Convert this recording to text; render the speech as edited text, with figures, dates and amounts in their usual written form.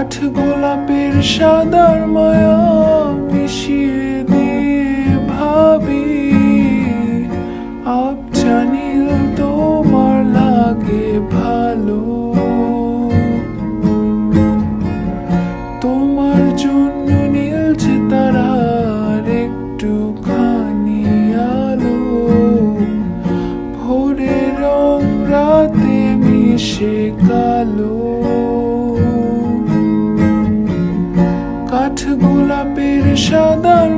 কাঠ গোলাপের সাদার মায়া মিশিয়ে দিয়ে ভাবি আবছা নীল তোমার লাগে ভালো। তোমার জন্য নীলছে তারার একটুখানি আলো, ভোরের রং রাতে মিশে কালো। কাঠ গোলাপের সাদার